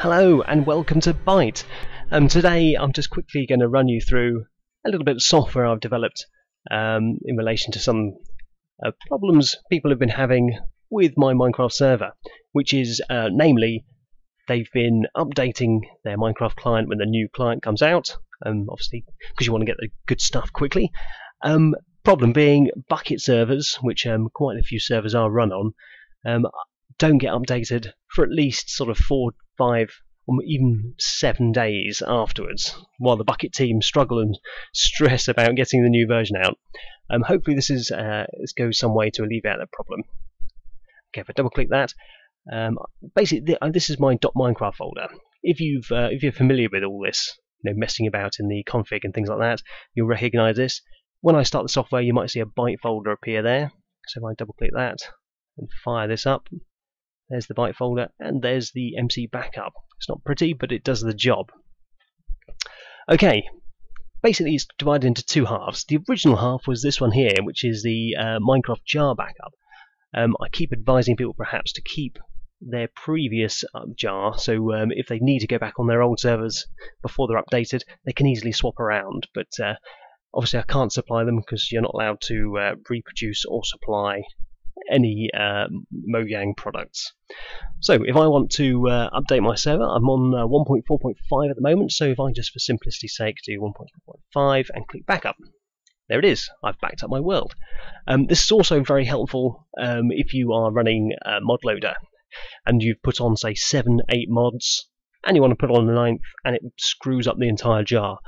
Hello and welcome to Byte. Today I'm just quickly going to run you through a little bit of software I've developed in relation to some problems people have been having with my Minecraft server, which is namely they've been updating their Minecraft client when the new client comes out, obviously because you want to get the good stuff quickly. Problem being Bukkit servers, which quite a few servers are run on, don't get updated for at least sort of 4, 5, or even 7 days afterwards, while the Bukkit team struggle and stress about getting the new version out. Hopefully this goes some way to alleviate that problem. Okay, if I double click that, basically this is my .minecraft folder. If you're familiar with all this, messing about in the config and things like that, you'll recognise this. When I start the software, you might see a Byte folder appear there. So if I double click that and fire this up, there's the Byte folder, and there's the MCBackup. It's not pretty, but it does the job. Okay, basically it's divided into two halves. The original half was this one here, which is the Minecraft jar backup. I keep advising people perhaps to keep their previous jar, so if they need to go back on their old servers before they're updated, they can easily swap around. But obviously I can't supply them because you're not allowed to reproduce or supply any Mojang products. So if I want to update my server, I'm on 1.4.5 at the moment, so if I just for simplicity's sake do 1.4.5 and click backup, there it is, I've backed up my world. This is also very helpful if you are running a mod loader and you've put on say 7, 8 mods and you want to put on the 9th and it screws up the entire jar.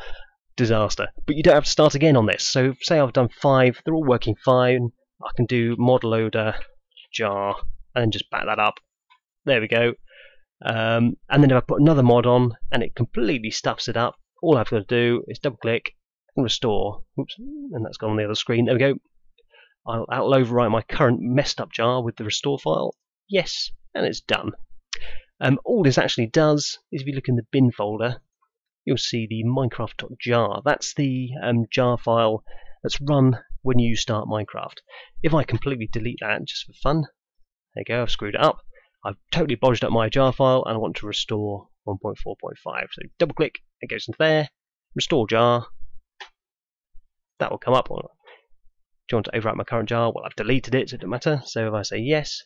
Disaster. But you don't have to start again on this. So say I've done 5, they're all working fine, I can do mod loader jar and then just back that up. There we go. And then if I put another mod on and it completely stuffs it up, all I've got to do is double click and restore. Oops, and that's gone on the other screen. There we go. I'll overwrite my current messed up jar with the restore file. Yes, and it's done. All this actually does is if you look in the bin folder, you'll see the minecraft.jar. That's the jar file that's run when you start Minecraft. If I completely delete that just for fun, there you go, I've screwed it up. I've totally bodged up my jar file and I want to restore 1.4.5. So double click, it goes into there, restore jar, that will come up. Do you want to overwrite my current jar? Well, I've deleted it, so it doesn't matter. So if I say yes,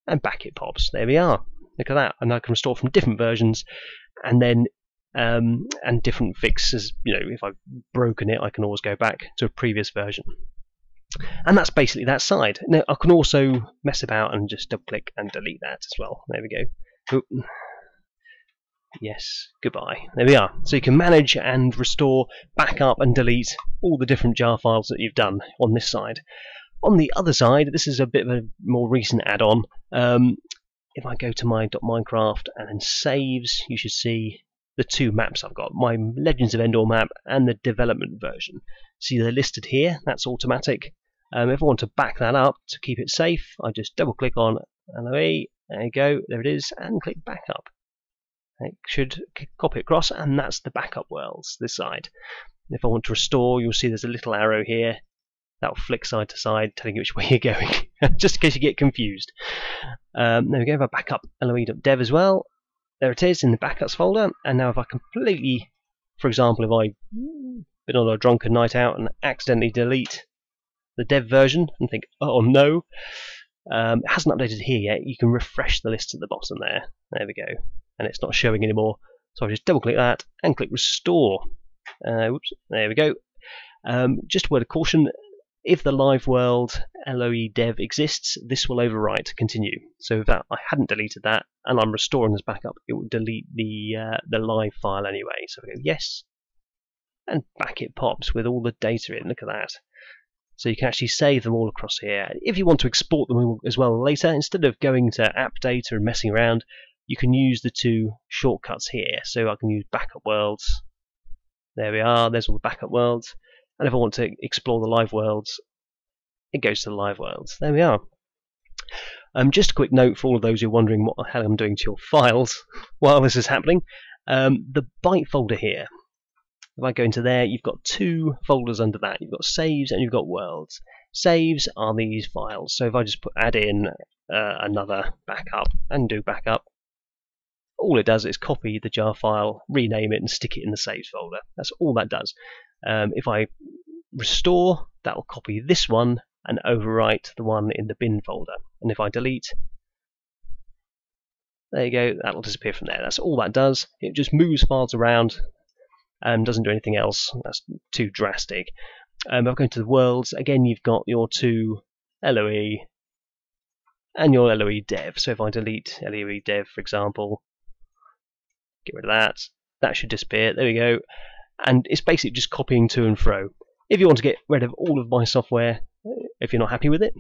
and back it pops. There we are. Look at that. And I can restore from different versions, and then and different fixes. If I've broken it, I can always go back to a previous version. And that's basically that side. Now I can also mess about and just double click and delete that as well. There we go. Oop. Yes, goodbye. There we are. So you can manage and restore, back up and delete all the different jar files that you've done on this side. On the other side, this is a bit of a more recent add-on. If I go to my .minecraft and then saves, you should see the two maps I've got, my Legends of Endor map and the development version. See they're listed here, that's automatic. If I want to back that up to keep it safe, I just double click on LOE, there you go, there it is, and click backup. It should copy across, and that's the backup worlds, this side. If I want to restore, you'll see there's a little arrow here, that'll flick side to side, telling you which way you're going, just in case you get confused. There we go, if I back up LOE.dev as well, there it is in the backups folder. And now if I completely, for example, if I've been on a drunken night out and accidentally delete the dev version and think, oh no, it hasn't updated here yet, you can refresh the list at the bottom there. There we go. And it's not showing anymore. So I just double click that and click restore. Whoops, there we go. Just a word of caution, if the live world LOE dev exists, this will overwrite continue. So if I hadn't deleted that and I'm restoring this backup, it will delete the live file anyway. So I go yes, and back it pops with all the data in. Look at that. So you can actually save them all across here. If you want to export them as well later, instead of going to app data and messing around, you can use the two shortcuts here. So I can use backup worlds. There we are, there's all the backup worlds. And if I want to explore the live worlds, it goes to the live worlds. There we are. Just a quick note for all of those who are wondering what the hell I'm doing to your files while this is happening. The Byte folder here, if I go into there, you've got two folders under that. You've got saves and you've got worlds. Saves are these files. So if I just add in another backup and do backup, all it does is copy the jar file, rename it, and stick it in the saves folder. That's all that does. If I restore, that will copy this one and overwrite the one in the bin folder. And if I delete, there you go, that will disappear from there. That's all that does. It just moves files around and doesn't do anything else. That's too drastic. I'll go into the worlds. Again, you've got your two LOE and your LOE dev. So if I delete LOE dev, for example, get rid of that, that should disappear. There we go. And it's basically just copying to and fro. If you want to get rid of all of my software, if you're not happy with it,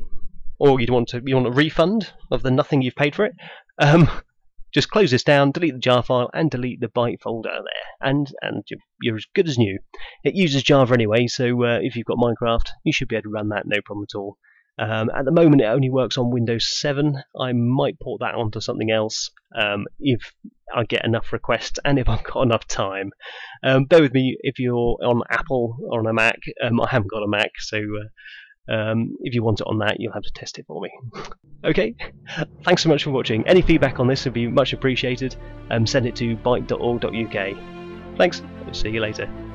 or you want a refund of the nothing you've paid for it, just close this down, delete the jar file, and delete the byte folder there, and you're as good as new. It uses Java anyway, so if you've got Minecraft, you should be able to run that, no problem at all. At the moment, it only works on Windows 7. I might port that onto something else if I get enough requests and if I've got enough time. Bear with me if you're on Apple or on a Mac. I haven't got a Mac, so if you want it on that, you'll have to test it for me. Okay, thanks so much for watching. Any feedback on this would be much appreciated. Send it to byte.org.uk. Thanks, see you later.